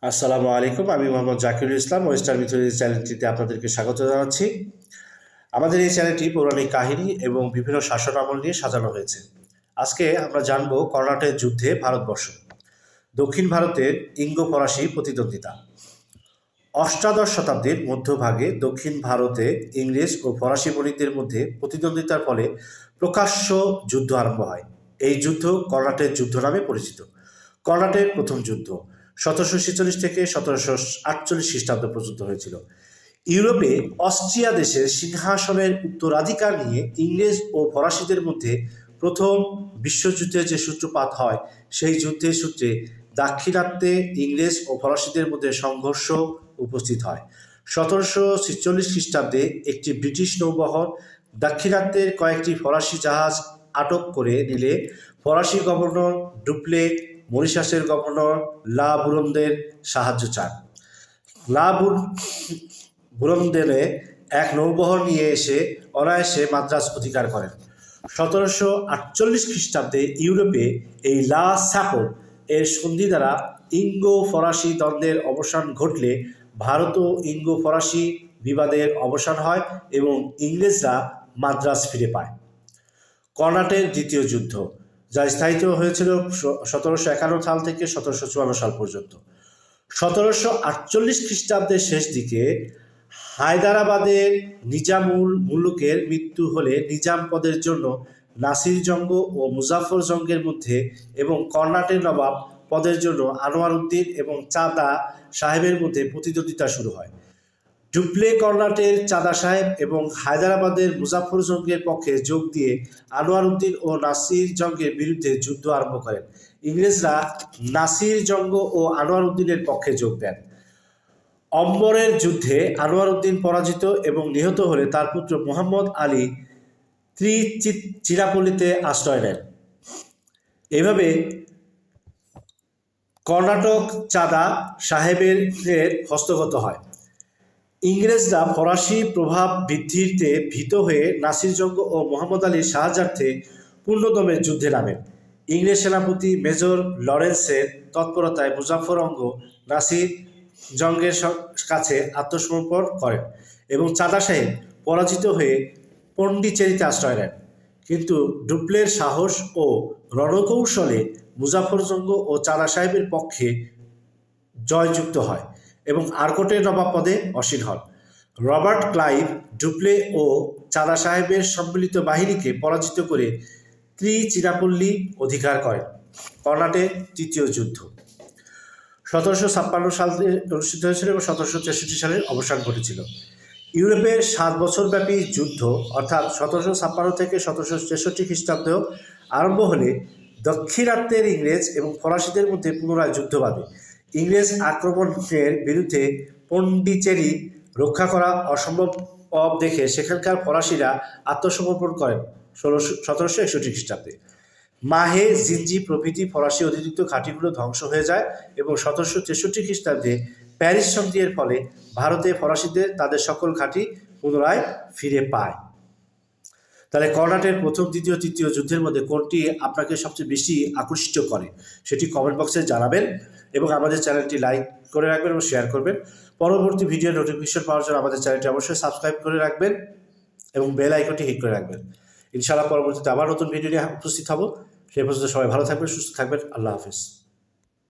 আসসালামু আলাইকুম। আমি মোহাম্মদ জাকিরুল ইসলাম। ওয়েস্টার্ন মিথোলজি চ্যানেলটিতে আপনাদেরকে স্বাগত জানাচ্ছি। আমাদের এই চ্যানেলটি পৌরাণিক কাহিনী এবং বিভিন্ন শাসন আমল নিয়ে সাজানো হয়েছে। আজকে আমরা জানব কর্ণাটের যুদ্ধে ভারতবর্ষ, দক্ষিণ ভারতের ইঙ্গ ফরাসি প্রতিদ্বন্দ্বিতা। অষ্টাদশ শতাব্দীর মধ্যভাগে দক্ষিণ ভারতে ইংরেজ ও ফরাসি বণিকদের মধ্যে প্রতিদ্বন্দ্বিতার ফলে প্রকাশ্য যুদ্ধ আরম্ভ হয়। এই যুদ্ধ কর্ণাটের যুদ্ধ নামে পরিচিত। কর্ণাটের প্রথম যুদ্ধ 1746 থেকে 1748 খ্রিস্টাব্দ পর্যন্ত হয়েছিল। ইউরোপে অস্ট্রিয়া দেশের সিংহাসনের উত্তরাধিকার নিয়ে ইংরেজ ও ফরাসিদের মধ্যে প্রথম বিশ্বযুদ্ধের যে সূত্রপাত হয়, সেই যুদ্ধের সূত্রে দাক্ষিণাত্যে ইংরেজ ও ফরাসিদের মধ্যে সংঘর্ষ উপস্থিত হয়। 1746 খ্রিস্টাব্দে একটি ব্রিটিশ নৌবহর দাক্ষিণাত্যের কয়েকটি ফরাসি জাহাজ আটক করে নিলে ফরাসি গভর্নর ডুপ্লে মরিশাসের গভর্নর লা বুরন্দের সাহায্য চান। লা বুরন্দেলে এক নৌবহর নিয়ে এসে অনায়াসে মাদ্রাজ অধিকার করেন। 1748 খ্রিস্টাব্দে ইউরোপে এই লা স্যাপল এর সন্ধি দ্বারা ইঙ্গো ফরাসি দ্বন্দ্বের অবসান ঘটলে ভারত ও ইঙ্গো ফরাসি বিবাদের অবসান হয় এবং ইংরেজরা মাদ্রাজ ফিরে পায়। কর্ণাটের দ্বিতীয় যুদ্ধ, যা স্থায়িত হয়েছিল 1751 সাল থেকে 1754 সাল পর্যন্ত। 1748 খ্রিস্টাব্দের শেষ দিকে হায়দারাবাদের নিজামুল মুলুকের মৃত্যু হলে নিজাম পদের জন্য নাসির জঙ্গ ও মুজাফর জঙ্গের মধ্যে এবং কর্ণাটের নবাব পদের জন্য আনোয়ার উদ্দিন এবং চাঁদা সাহেবের মধ্যে প্রতিদ্বন্দ্বিতা শুরু হয়। ডুপ্লে কর্ণাটের চাঁদা সাহেব এবং হায়দরাবাদের মুজাফর জঙ্গের পক্ষে যোগ দিয়ে আনোয়ার উদ্দিন ও নাসির জঙ্গের বিরুদ্ধে যুদ্ধ আরম্ভ করেন। ইংরেজরা নাসির জঙ্গ ও আনোয়ার উদ্দিনের পক্ষে যোগ দেন। অম্বরের যুদ্ধে আনোয়ার উদ্দিন পরাজিত এবং নিহত হলে তার পুত্র মোহাম্মদ আলী চিরাপল্লীতে আশ্রয় নেন। এভাবে কর্ণাটক চাঁদা সাহেবের হস্তগত হয়। ইংরেজরা ফরাসি প্রভাব বৃদ্ধিতে ভীত হয়ে নাসির জঙ্গ ও মোহাম্মদ আলীর সাহায্যার্থে পূর্ণদমে যুদ্ধে নামেন। ইংরেজ সেনাপতি মেজর লরেন্সের তৎপরতায় মুজাফফরঙ্গ নাসির জঙ্গের কাছে আত্মসমর্পণ করেন এবং চাঁদা সাহেব পরাজিত হয়ে পন্ডিচেরিতে আশ্রয় নেন। কিন্তু ডুপ্লের সাহস ও রণকৌশলে মুজাফফরজঙ্গ ও চাঁদা সাহেবের পক্ষে জয়যুক্ত হয় এবং আরকোটের নবাব পদে আসীন হন। রবার্ট ক্লাইভ ডুপ্লে ও চাঁদা সাহেবের সম্মিলিত বাহিনীকে পরাজিত করে ত্রিচিরাপল্লী অধিকার করেন। কর্ণাটের তৃতীয় যুদ্ধ 1756 সালে অনুষ্ঠিত হয়েছিল এবং 1763 সালে অবসান ঘটেছিল। ইউরোপের 7 বছরব্যাপী যুদ্ধ অর্থাৎ 1756 থেকে 1763 খ্রিস্টাব্দ আরম্ভ হলে দক্ষিণাত্যের ইংরেজ এবং ফরাসিদের মধ্যে পুনরায় যুদ্ধ বাধে। ইংরেজ আক্রমণের বিরুদ্ধে পন্ডিচেরি রক্ষা করা অসম্ভব দেখে সেখানকার ফরাসিরা আত্মসমর্পণ করেন 1761 খ্রিস্টাব্দে। মাহে জিনজি প্রভৃতি ফরাসি অধিকৃত ঘাঁটিগুলো ধ্বংস হয়ে যায় এবং 1763 খ্রিস্টাব্দে প্যারিস সন্ধির ফলে ভারতে ফরাসিদের তাদের সকল ঘাঁটি পুনরায় ফিরে পায়। তাহলে কর্ণাটের প্রথম, দ্বিতীয়, তৃতীয় যুদ্ধের মধ্যে কোনটি আপনাকে সবচেয়ে বেশি আকর্ষিত করে সেটি কমেন্ট বক্সে জানাবেন এবং আমাদের চ্যানেলটি লাইক করে রাখবেন এবং শেয়ার করবেন। পরবর্তী ভিডিও নোটিফিকেশন পাওয়ার জন্য আমাদের চ্যানেলটি অবশ্যই সাবস্ক্রাইব করে রাখবেন এবং বেল আইকনটি হিট করে রাখবেন। ইনশাআল্লাহ পরবর্তীতে আবার নতুন ভিডিও নিয়ে উপস্থিত হব। সেই পর্যন্ত সবাই ভালো থাকবেন, সুস্থ থাকবেন। আল্লাহ হাফিজ।